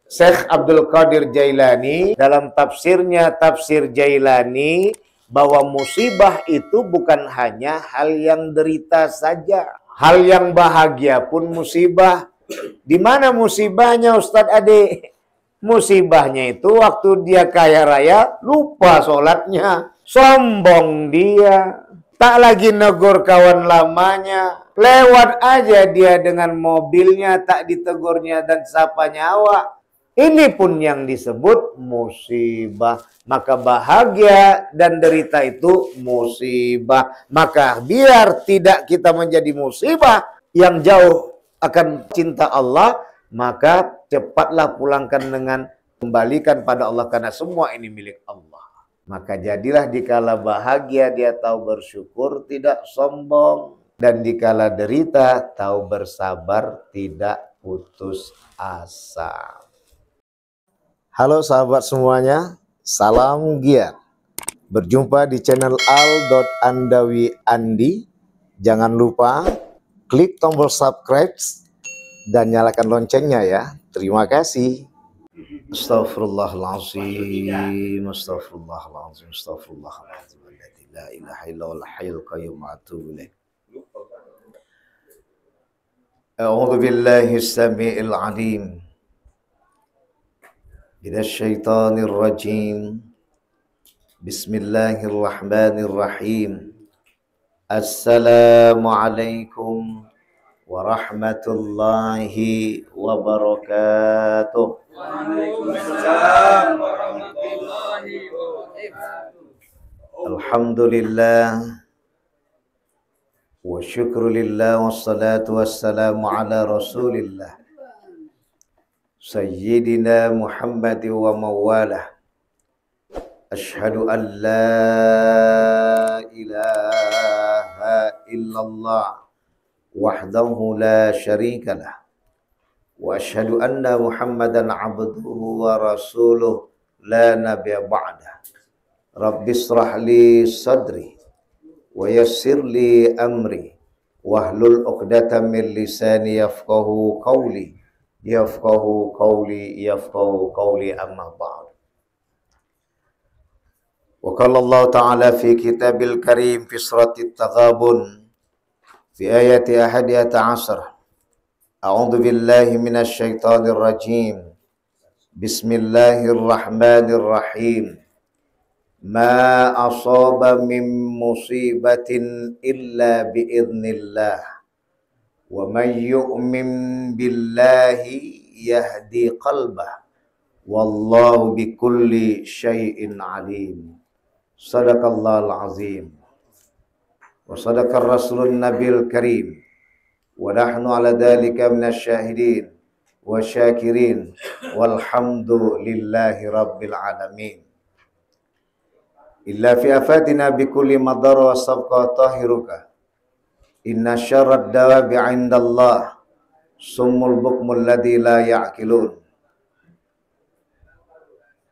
Syekh Abdul Qadir Jailani dalam tafsirnya Tafsir Jailani bahwa musibah itu bukan hanya hal yang derita saja. Hal yang bahagia pun musibah. Di mana musibahnya Ustadz Ade? Musibahnya itu waktu dia kaya raya lupa sholatnya. Sombong dia. Tak lagi negur kawan lamanya. Lewat aja dia dengan mobilnya, tak ditegurnya dan sapa nyawa. Ini pun yang disebut musibah. Maka bahagia dan derita itu musibah. Maka biar tidak kita menjadi musibah yang jauh akan cinta Allah, maka cepatlah pulangkan dengan kembalikan pada Allah, karena semua ini milik Allah. Maka jadilah dikala bahagia dia tahu bersyukur, tidak sombong. Dan dikala derita tahu bersabar, tidak putus asa. Halo sahabat semuanya, salam giat. Berjumpa di channel al.andawi.andi. Jangan lupa klik tombol subscribe dan nyalakan loncengnya ya. Terima kasih. Astaghfirullahaladzim, astaghfirullahaladzim, astaghfirullahaladzim. La ilaha illallah hayyul qayyum wa atubu ilaih. A'udzu billahi as-sami'il 'alim minasyaitonir rajim. Bismillahirrahmanirrahim. Assalamualaikum warahmatullahi wabarakatuh. Waalaikumsalam warahmatullahi wabarakatuh. Alhamdulillah wa syukrulillah wassalatu wassalamu ala rasulillah Sayyidina Muhammad wa mawalah. Ashhadu an la ilaha illallah wahdahu la syarikalah wa ashhadu anna Muhammadan abduhu wa rasuluh la nabiyya ba'dah. Rabbi israh li sadri wa yassir li amri wahlul 'uqdatam min lisani yafqahu qawli amma ba'd. Wa qala Allah ta'ala fi kitabil karim fi suratit Taghabun fi ayati 11. A'udzu billahi minasy syaithanir rajim. Bismillahirrahmanirrahim. Ma asaba min musibatin illa biidznillah. Wa man yu'min billahi yahdi qalbah. Wallahu bikulli syai'in alim. Sadaqallahul azim. Wa sadaqar rasulun nabil karim. Wa nahnu ala dhalika minasyahidin wa syakirin. Walhamdulillahi rabbil alamin. Illa fi afatina bikulli madar wa sabqa tahiruka. Inna syarrad dawabi 'indallah summul bukmul ladzi la ya'qilun.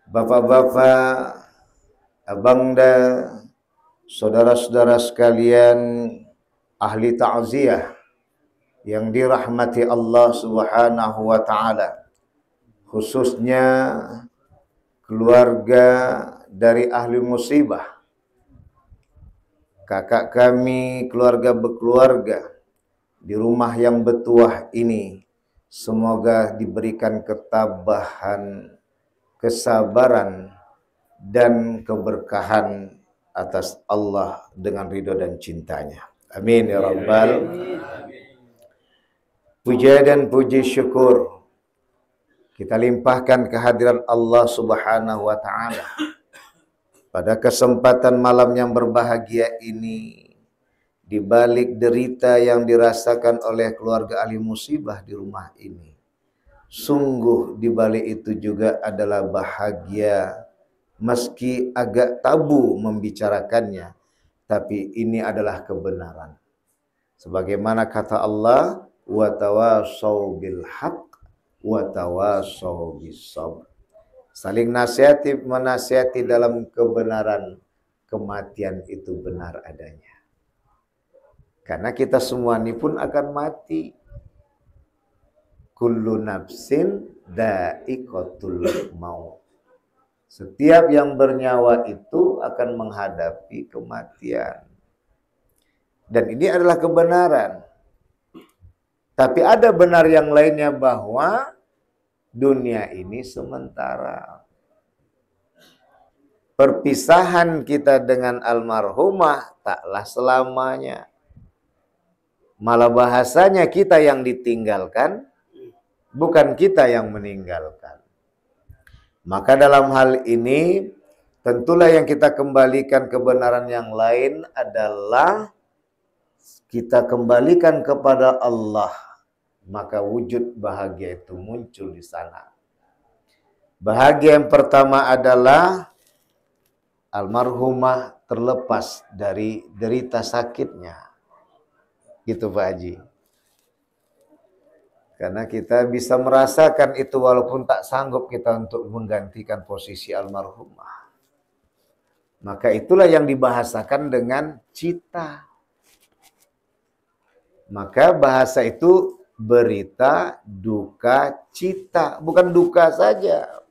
Bapak-bapak, abangda, saudara-saudara sekalian ahli ta'ziyah yang dirahmati Allah Subhanahu wa taala, khususnya keluarga dari ahli musibah, kakak kami, keluarga berkeluarga di rumah yang bertuah ini, semoga diberikan ketabahan, kesabaran, dan keberkahan atas Allah dengan ridho dan cintanya. Amin ya rabbal. Puja dan puji syukur kita limpahkan kehadiran Allah Subhanahu wa ta'ala pada kesempatan malam yang berbahagia ini, di balik derita yang dirasakan oleh keluarga ahli musibah di rumah ini. Sungguh di balik itu juga adalah bahagia, meski agak tabu membicarakannya, tapi ini adalah kebenaran. Sebagaimana kata Allah, wa tawassaw bil haqq wa tawassaw bis sabr. Saling nasihati, menasihati dalam kebenaran. Kematian itu benar adanya. Karena kita semua ini pun akan mati. kullu nafsin dha'iqatul maut. Setiap yang bernyawa itu akan menghadapi kematian. Dan ini adalah kebenaran. Tapi ada benar yang lainnya bahwa dunia ini sementara. Perpisahan kita dengan almarhumah taklah selamanya. Malah bahasanya kita yang ditinggalkan, bukan kita yang meninggalkan. Maka dalam hal ini, tentulah yang kita kembalikan kebenaran yang lain adalah kita kembalikan kepada Allah. Maka wujud bahagia itu muncul di sana. Bahagia yang pertama adalah almarhumah terlepas dari derita sakitnya. Gitu Pak Haji. Karena kita bisa merasakan itu walaupun tak sanggup kita untuk menggantikan posisi almarhumah. Maka itulah yang dibahasakan dengan cita. Maka bahasa itu berita, duka, cita. Bukan duka saja.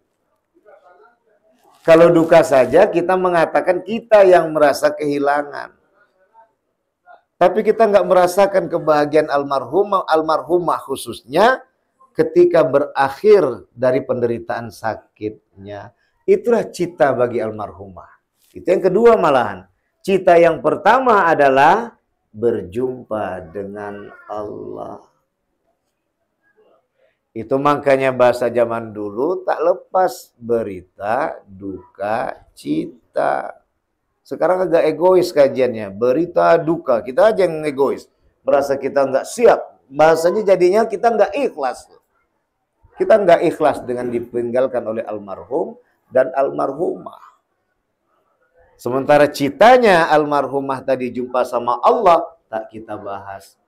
Kalau duka saja kita mengatakan kita yang merasa kehilangan. Tapi kita nggak merasakan kebahagiaan almarhumah khususnya ketika berakhir dari penderitaan sakitnya. Itulah cita bagi almarhumah. Itu yang kedua malahan. Cita yang pertama adalah berjumpa dengan Allah. Itu makanya bahasa zaman dulu tak lepas berita, duka, cita. Sekarang agak egois kajiannya. Berita, duka. Kita aja yang egois. Merasa kita nggak siap. Bahasanya jadinya kita nggak ikhlas. Kita nggak ikhlas dengan ditinggalkan oleh almarhum dan almarhumah. Sementara citanya almarhumah tadi jumpa sama Allah, tak kita bahas.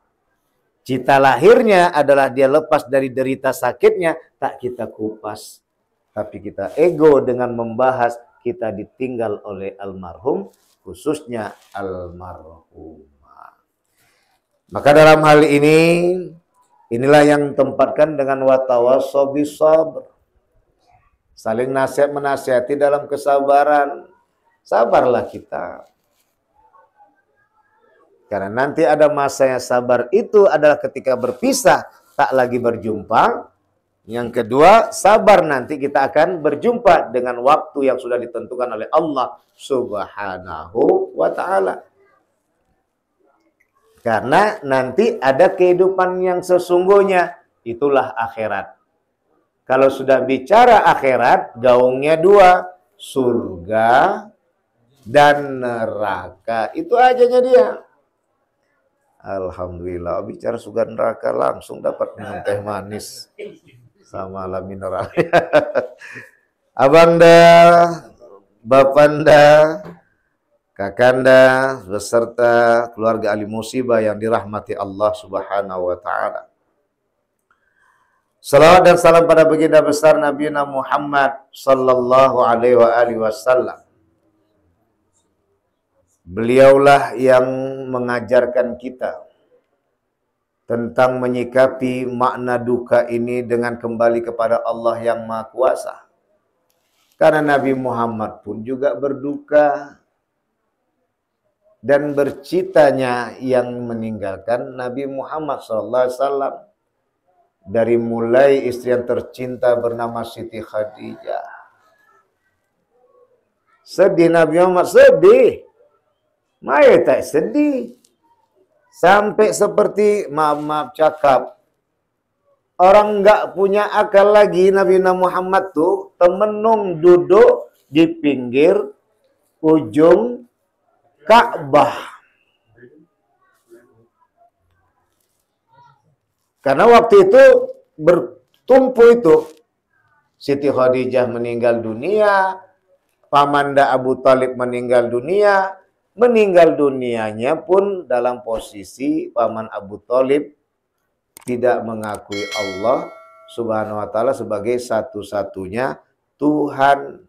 Cita lahirnya adalah dia lepas dari derita sakitnya, tak kita kupas. Tapi kita ego dengan membahas kita ditinggal oleh almarhum, khususnya almarhumah. Maka dalam hal ini, inilah yang tempatkan dengan watawassaw bisabr. Saling nasihat menasihati dalam kesabaran. Sabarlah kita. Karena nanti ada masanya sabar itu adalah ketika berpisah, tak lagi berjumpa. Yang kedua, sabar nanti kita akan berjumpa dengan waktu yang sudah ditentukan oleh Allah Subhanahu wa ta'ala. Karena nanti ada kehidupan yang sesungguhnya, itulah akhirat. Kalau sudah bicara akhirat, gaungnya dua, surga dan neraka. Itu ajanya dia. Alhamdulillah, bicara surga neraka langsung dapat minum teh manis. Sama ala mineral. Abangda, bapanda, kakanda, beserta keluarga ahli musibah yang dirahmati Allah Subhanahu wa ta'ala. Salawat dan salam pada baginda besar Nabi Muhammad sallallahu alaihi wasallam. Beliaulah yang mengajarkan kita tentang menyikapi makna duka ini dengan kembali kepada Allah yang Maha Kuasa. Karena Nabi Muhammad pun juga berduka dan bercitanya yang meninggalkan Nabi Muhammad SAW. Dari mulai istri yang tercinta bernama Siti Khadijah. Sedih Nabi Muhammad, sedih. Maya tak sedih. Sampai seperti maaf cakap. Orang nggak punya akal lagi Nabi Muhammad tuh temenung duduk di pinggir ujung Ka'bah. Karena waktu itu bertumpu itu. Siti Khadijah meninggal dunia. Pamanda Abu Talib meninggal dunia. Meninggal dunianya pun dalam posisi paman Abu Thalib tidak mengakui Allah Subhanahu wa ta'ala sebagai satu-satunya Tuhan.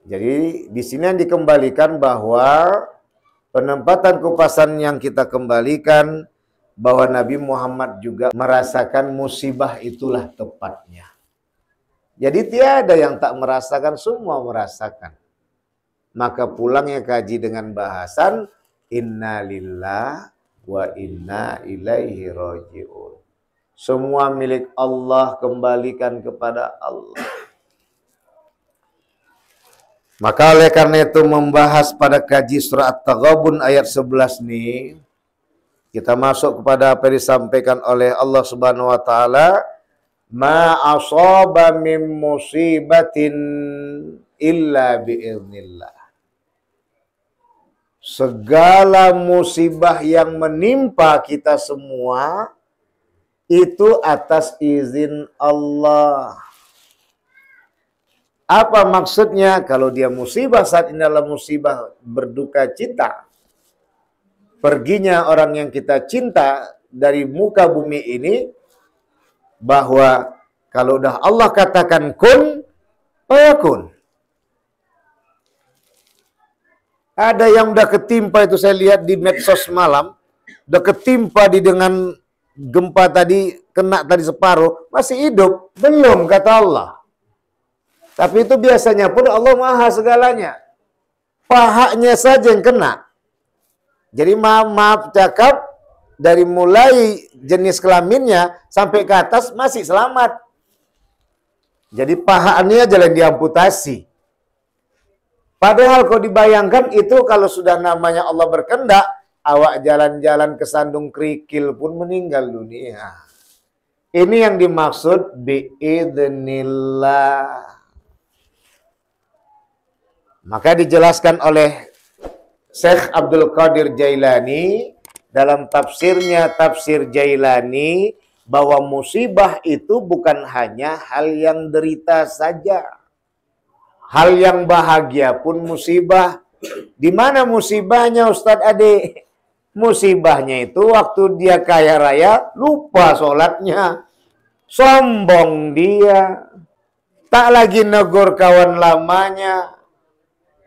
Jadi di sini yang dikembalikan bahwa penempatan kupasan yang kita kembalikan bahwa Nabi Muhammad juga merasakan musibah itulah tepatnya. Jadi tiada yang tak merasakan, semua merasakan. Maka pulangnya kaji dengan bahasan inna lillah wa inna ilaihi raji'un. Semua milik Allah, kembalikan kepada Allah. Maka oleh karena itu membahas pada kaji surah At-Taghabun ayat 11 nih, kita masuk kepada apa yang disampaikan oleh Allah Subhanahu wa taala, ma asaba min musibatin illa biiznillah. Segala musibah yang menimpa kita semua itu atas izin Allah. Apa maksudnya? Kalau dia musibah saat ini adalah musibah berduka cita, perginya orang yang kita cinta dari muka bumi ini, bahwa kalau udah Allah katakan kun, fayakun. Ada yang udah ketimpa itu, saya lihat di medsos malam, udah ketimpa dengan gempa tadi, kena tadi separuh, masih hidup, belum kata Allah. Tapi itu biasanya pun Allah maha segalanya. Pahanya saja yang kena. Jadi maaf cakap, dari mulai jenis kelaminnya sampai ke atas masih selamat. Jadi pahanya jalan diamputasi. Padahal kalau dibayangkan itu kalau sudah namanya Allah berkehendak, awak jalan-jalan kesandung kerikil pun meninggal dunia. Ini yang dimaksud biidznillah. Maka dijelaskan oleh Syekh Abdul Qadir Jailani dalam tafsirnya, tafsir Jailani, bahwa musibah itu bukan hanya hal yang derita saja. Hal yang bahagia pun musibah. Di mana musibahnya Ustadz Ade? Musibahnya itu waktu dia kaya raya, lupa sholatnya. Sombong dia. Tak lagi negur kawan lamanya.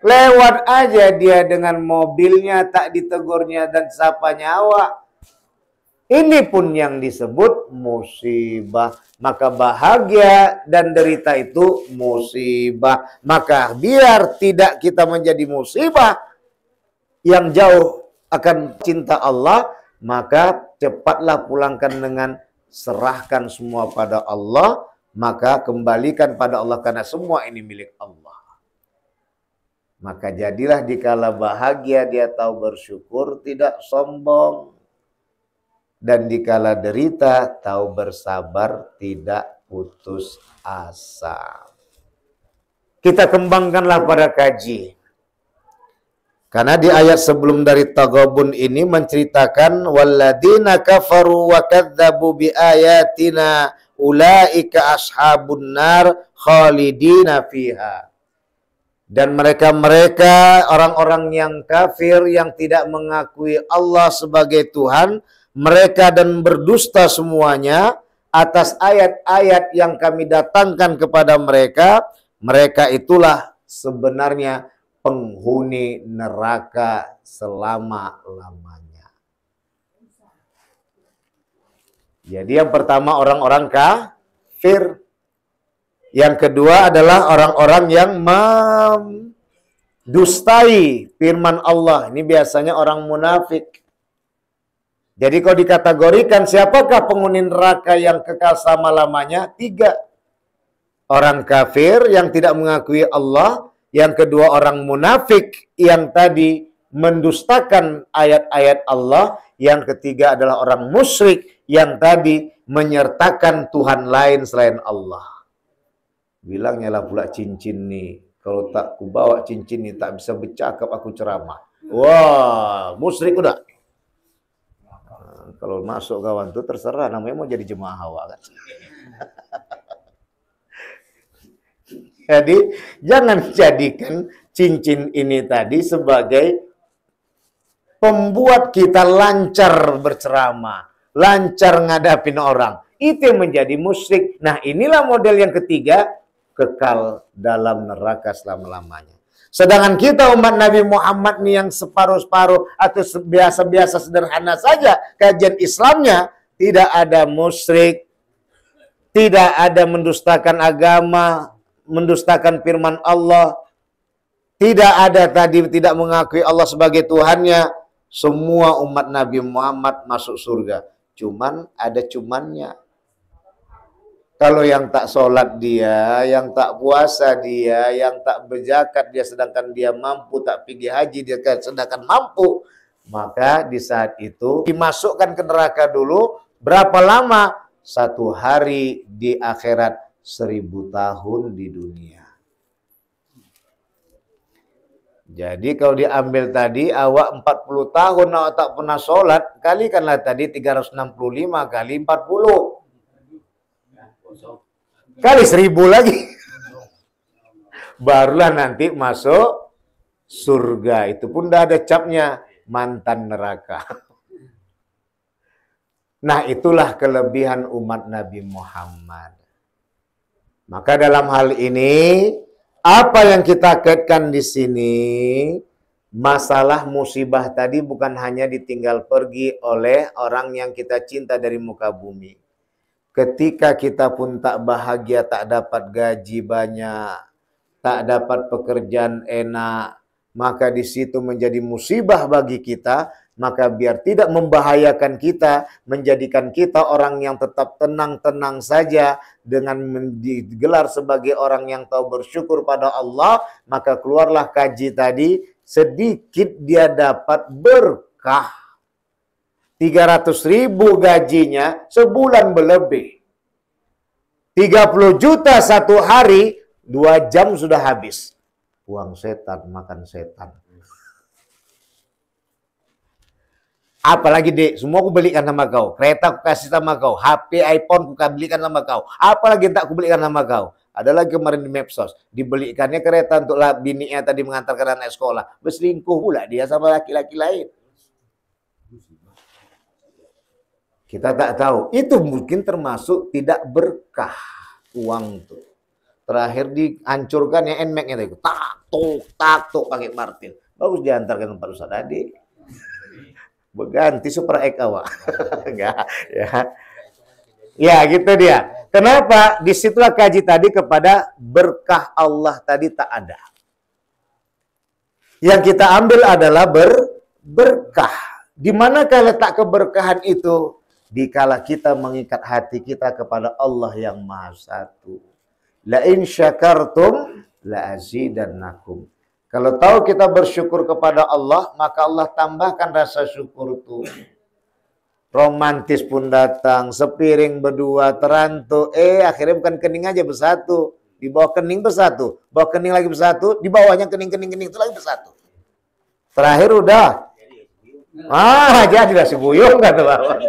Lewat aja dia dengan mobilnya, tak ditegurnya dan sapa nyawa. Ini pun yang disebut musibah. Maka bahagia dan derita itu musibah. Maka biar tidak kita menjadi musibah yang jauh akan cinta Allah, maka cepatlah pulangkan dengan serahkan semua pada Allah. Maka kembalikan pada Allah karena semua ini milik Allah. Maka jadilah dikala bahagia dia tahu bersyukur, tidak sombong. Dan dikala derita tahu bersabar, tidak putus asa. Kita kembangkanlah pada kaji. Karena di ayat sebelum dari Taghabun ini menceritakan walladzina kafaru wa kadzdzabu biayatina ulaika ashabun nar khalidina fiha. Dan mereka-mereka orang-orang yang kafir yang tidak mengakui Allah sebagai Tuhan, mereka dan berdusta semuanya atas ayat-ayat yang kami datangkan kepada mereka, mereka itulah sebenarnya penghuni neraka selama-lamanya. Jadi yang pertama orang-orang kafir. Yang kedua adalah orang-orang yang mendustai firman Allah. Ini biasanya orang munafik. Jadi kalau dikategorikan siapakah penghuni neraka yang kekal selama-lamanya? 3. Orang kafir yang tidak mengakui Allah. Yang kedua orang munafik yang tadi mendustakan ayat-ayat Allah. Yang ketiga adalah orang musyrik yang tadi menyertakan Tuhan lain selain Allah. Bilangnya lah pula cincin nih. Kalau tak ku bawa cincin nih tak bisa bercakap aku ceramah. Wah, musyrik udah. Nah, kalau masuk kawan tuh terserah namanya mau jadi jemaah hawa kan. Jadi jangan jadikan cincin ini tadi sebagai pembuat kita lancar berceramah, lancar ngadapin orang. Itu yang menjadi musyrik. Nah inilah model yang ketiga, kekal dalam neraka selama-lamanya. Sedangkan kita umat Nabi Muhammad nih yang separuh-separuh atau biasa-biasa sederhana saja kajian Islamnya, tidak ada musyrik, tidak ada mendustakan agama, mendustakan firman Allah, tidak ada tadi tidak mengakui Allah sebagai Tuhannya. Semua umat Nabi Muhammad masuk surga. Cuman ada cumannya. Kalau yang tak sholat dia, yang tak puasa dia, yang tak berzakat dia, sedangkan dia mampu, tak pergi haji dia sedangkan mampu, maka di saat itu dimasukkan ke neraka dulu. Berapa lama? 1 hari di akhirat, 1000 tahun di dunia. Jadi kalau diambil tadi awak 40 tahun awak tak pernah sholat, kalikanlah tadi 365 kali 40. Kali 1000 lagi. Barulah nanti masuk surga. Itu pun dah ada capnya, mantan neraka. Nah, itulah kelebihan umat Nabi Muhammad. Maka dalam hal ini, apa yang kita kaitkan di sini, masalah musibah tadi bukan hanya ditinggal pergi oleh orang yang kita cinta dari muka bumi. Ketika kita pun tak bahagia, tak dapat gaji banyak, tak dapat pekerjaan enak, maka di situ menjadi musibah bagi kita. Maka biar tidak membahayakan kita, menjadikan kita orang yang tetap tenang-tenang saja dengan digelar sebagai orang yang tahu bersyukur pada Allah, maka keluarlah kaji tadi, sedikit dia dapat berkah. 300.000 gajinya sebulan berlebih. 30 juta satu hari, 2 jam sudah habis. Uang setan, makan setan. Apalagi dek, semua aku belikan sama kau. Kereta aku kasih sama kau. HP, iPhone aku belikan sama kau. Apalagi tak aku belikan sama kau. Ada lagi kemarin di Mapsos. Dibelikannya kereta untuk bininya tadi mengantarkan anak sekolah. Berselingkuh pula dia sama laki-laki lain. Kita tak tahu. Itu mungkin termasuk tidak berkah uang itu. Terakhir dihancurkan yang NMAX-nya itu. Tak tuk pakai Martin. Bagus diantarkan tempat Ustaz tadi. Berganti Super X awak. Enggak, ya. Ya, gitu dia. Kenapa? Disitulah kaji tadi kepada berkah Allah tadi tak ada. Yang kita ambil adalah berkah. Di manakah letak keberkahan itu? Dikala kita mengikat hati kita kepada Allah yang Maha Satu. La in syakartum la azidannakum. Kalau tahu kita bersyukur kepada Allah, maka Allah tambahkan rasa syukur itu. Romantis pun datang, sepiring berdua, terantuk. Akhirnya bukan kening aja bersatu. Di bawah kening bersatu. Bawah kening lagi bersatu. Di bawahnya kening itu lagi bersatu. Terakhir udah. Jadilah si buyung kata Bapak.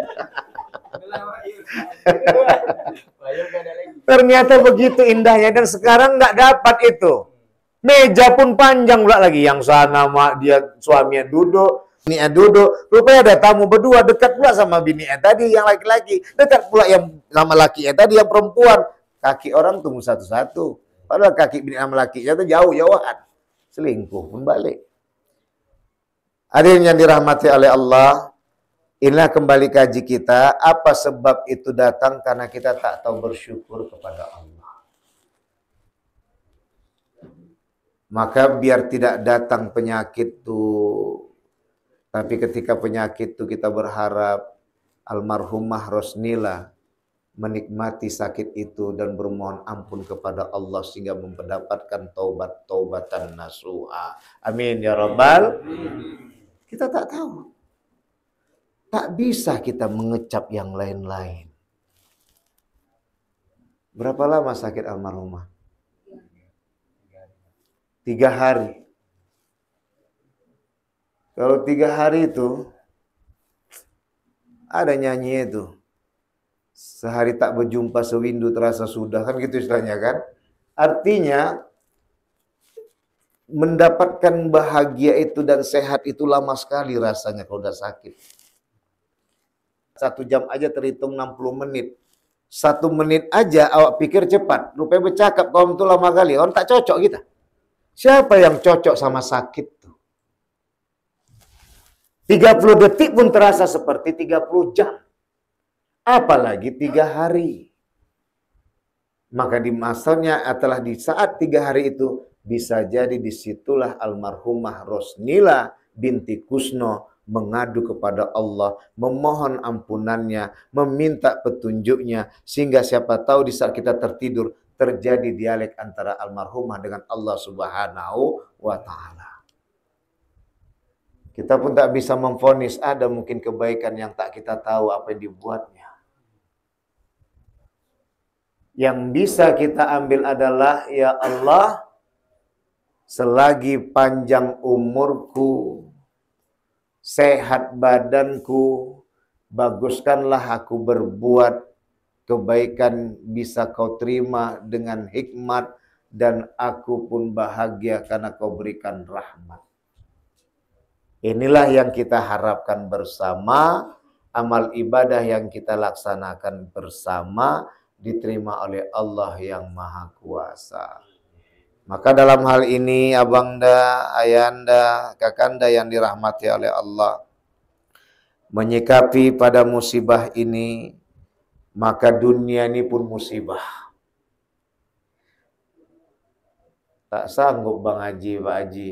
Ternyata begitu indahnya. Dan sekarang nggak dapat itu. Meja pun panjang pula lagi. Yang sana dia suaminya duduk, bininya duduk. Rupanya ada tamu berdua dekat pula sama bininya tadi yang laki-laki. Dekat pula yang sama lakinya tadi yang perempuan. Kaki orang tunggu satu-satu. Padahal kaki bini sama lakinya itu jauh-jauhan. Selingkuh pun balik. Hadirin yang dirahmati oleh Allah. Inilah kembali kaji kita. Apa sebab itu datang? Karena kita tak tahu bersyukur kepada Allah. Maka biar tidak datang penyakit tuh. Tapi ketika penyakit itu kita berharap almarhumah Rosnila menikmati sakit itu dan bermohon ampun kepada Allah sehingga mendapatkan taubat-taubatan nasuha. Amin ya Rabbal. Kita tak tahu. Tak bisa kita mengecap yang lain-lain. Berapa lama sakit almarhumah? 3 hari. Kalau 3 hari itu ada nyanyi itu. Sehari tak berjumpa sewindu terasa sudah, kan gitu istilahnya kan? Artinya mendapatkan bahagia itu dan sehat itu lama sekali rasanya kalau udah sakit. 1 jam aja terhitung 60 menit. 1 menit aja awak pikir cepat. Rupanya bercakap kaum itu lama kali. Orang tak cocok kita. Siapa yang cocok sama sakit tuh? 30 detik pun terasa seperti 30 jam. Apalagi 3 hari. Maka di masanya adalah di saat 3 hari itu, bisa jadi disitulah almarhumah Rosnila binti Kusno mengadu kepada Allah, memohon ampunannya, meminta petunjuknya, sehingga siapa tahu di saat kita tertidur, terjadi dialek antara almarhumah dengan Allah Subhanahu wa Ta'ala. Kita pun tak bisa memvonis, ada mungkin kebaikan yang tak kita tahu apa yang dibuatnya. Yang bisa kita ambil adalah, ya Allah, selagi panjang umurku, sehat badanku, baguskanlah aku berbuat kebaikan bisa kau terima dengan hikmat, dan aku pun bahagia karena kau berikan rahmat. Inilah yang kita harapkan bersama, amal ibadah yang kita laksanakan bersama diterima oleh Allah yang Maha Kuasa. Maka dalam hal ini abangda, ayanda, kakanda yang dirahmati oleh Allah, menyikapi pada musibah ini, maka dunia ini pun musibah. Tak sanggup Bang Haji, Pak Haji,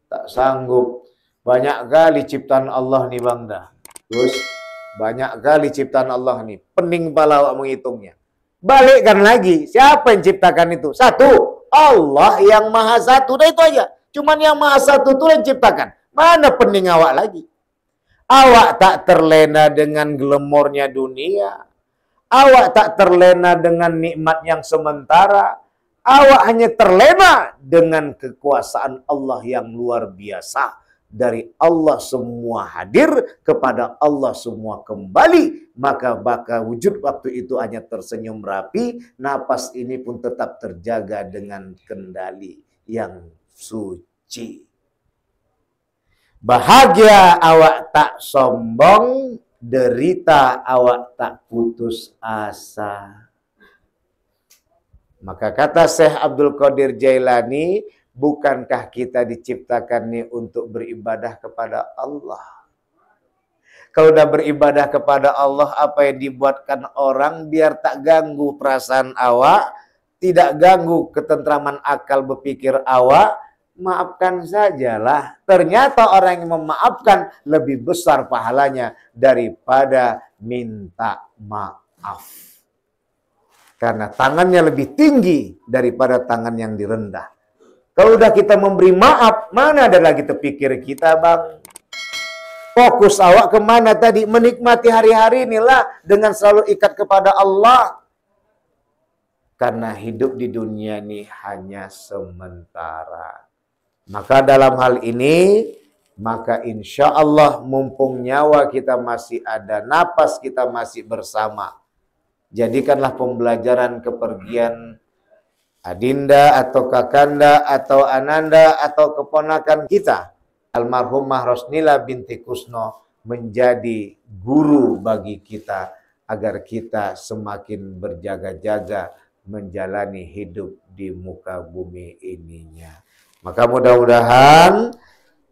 tak sanggup. Banyak kali ciptaan Allah nih Bang dah. Terus banyak kali ciptaan Allah nih. Pening kepala awak menghitungnya. Balikkan lagi. Siapa yang ciptakan itu? Satu. Allah yang maha satu. Dah itu aja. Cuman yang maha satu itu yang ciptakan. Mana pening awak lagi? Awak tak terlena dengan glamornya dunia. Awak tak terlena dengan nikmat yang sementara. Awak hanya terlena dengan kekuasaan Allah yang luar biasa. Dari Allah semua hadir, kepada Allah semua kembali, maka wujud waktu itu hanya tersenyum rapi, napas ini pun tetap terjaga dengan kendali yang suci. Bahagia awak tak sombong, derita awak tak putus asa. Maka kata Syekh Abdul Qadir Jailani, bukankah kita diciptakan nih untuk beribadah kepada Allah? Kalau udah beribadah kepada Allah, apa yang dibuatkan orang biar tak ganggu perasaan awak, tidak ganggu ketentraman akal berpikir awak, maafkan sajalah. Ternyata orang yang memaafkan lebih besar pahalanya daripada minta maaf. Karena tangannya lebih tinggi daripada tangan yang direndah. Kalau udah kita memberi maaf, mana ada lagi terpikir kita Bang? Fokus awak kemana tadi? Menikmati hari-hari inilah dengan selalu ikat kepada Allah. Karena hidup di dunia ini hanya sementara. Maka dalam hal ini, maka insya Allah mumpung nyawa kita masih ada, napas kita masih bersama, jadikanlah pembelajaran kepergian adinda atau kakanda atau ananda atau keponakan kita, almarhumah Rosnila binti Kusno, menjadi guru bagi kita agar kita semakin berjaga-jaga menjalani hidup di muka bumi ininya. Maka mudah-mudahan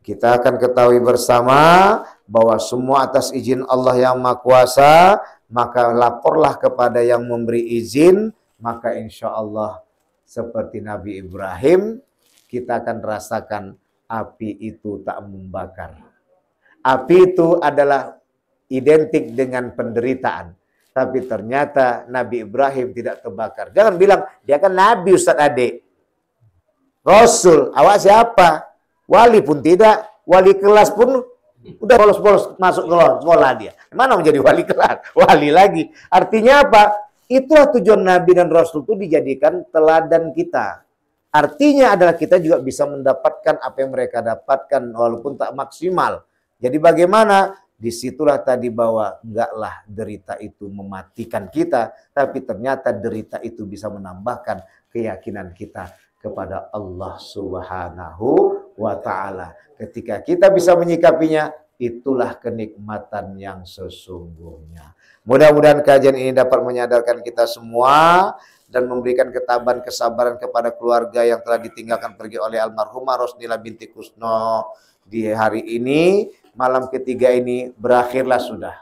kita akan ketahui bersama bahwa semua atas izin Allah yang Maha Kuasa, maka laporlah kepada yang memberi izin, maka insya Allah seperti Nabi Ibrahim, kita akan rasakan api itu tak membakar. Api itu adalah identik dengan penderitaan. Tapi ternyata Nabi Ibrahim tidak terbakar. Jangan bilang, dia kan Nabi Ustaz Adik. Rasul, awak siapa? Wali pun tidak. Wali kelas pun udah bolos-bolos masuk ke sekolah dia. Mana menjadi wali kelas? Wali lagi. Artinya apa? Itulah tujuan Nabi dan Rasul itu dijadikan teladan kita. Artinya adalah kita juga bisa mendapatkan apa yang mereka dapatkan walaupun tak maksimal. Jadi bagaimana? Disitulah tadi bahwa enggaklah derita itu mematikan kita. Tapi ternyata derita itu bisa menambahkan keyakinan kita kepada Allah Subhanahu wa Ta'ala. Ketika kita bisa menyikapinya, itulah kenikmatan yang sesungguhnya. Mudah-mudahan kajian ini dapat menyadarkan kita semua dan memberikan ketabahan kesabaran kepada keluarga yang telah ditinggalkan pergi oleh almarhumah Rosnila binti Kusno. Di hari ini, malam ketiga ini berakhirlah sudah.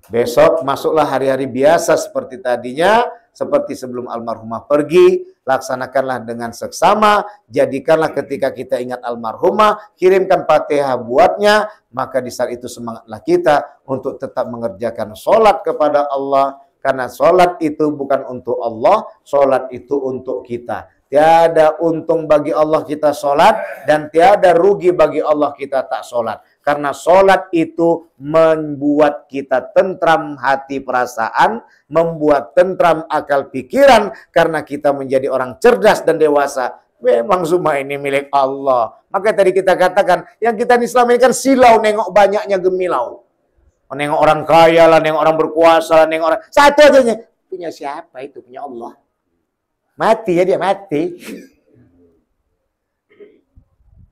Besok masuklah hari-hari biasa seperti tadinya, seperti sebelum almarhumah pergi. Laksanakanlah dengan seksama, jadikanlah ketika kita ingat almarhumah, kirimkan Fatihah buatnya, maka di saat itu semangatlah kita untuk tetap mengerjakan sholat kepada Allah, karena sholat itu bukan untuk Allah, sholat itu untuk kita. Tiada untung bagi Allah kita sholat, dan tiada rugi bagi Allah kita tak sholat. Karena sholat itu membuat kita tentram hati perasaan, membuat tentram akal pikiran, karena kita menjadi orang cerdas dan dewasa. Memang semua ini milik Allah. Maka tadi kita katakan, yang kita di Islam ini kan silau, nengok banyaknya gemilau. Nengok orang kaya lah, nengok orang berkuasa lah, nengok orang... Satu aja, punya siapa itu? Punya Allah. Mati ya dia, mati.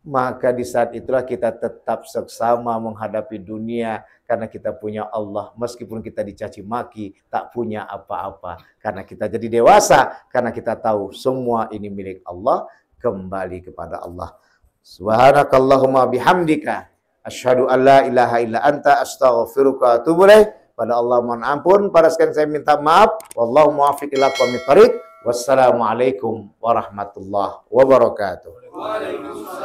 Maka di saat itulah kita tetap seksama menghadapi dunia, karena kita punya Allah. Meskipun kita dicaci maki, tak punya apa-apa. Karena kita jadi dewasa, karena kita tahu semua ini milik Allah, kembali kepada Allah. Subhanakallahumma bihamdika, asyhadu an la ilaha illa anta, astaghfiruka wa atubu ilaik. Pada Allah mohon ampun, pada sekalian saya minta maaf. Wallahu muwaffiq ila aqwamit thoriq. Wassalamualaikum warahmatullahi wabarakatuh. Waalaikumsalam.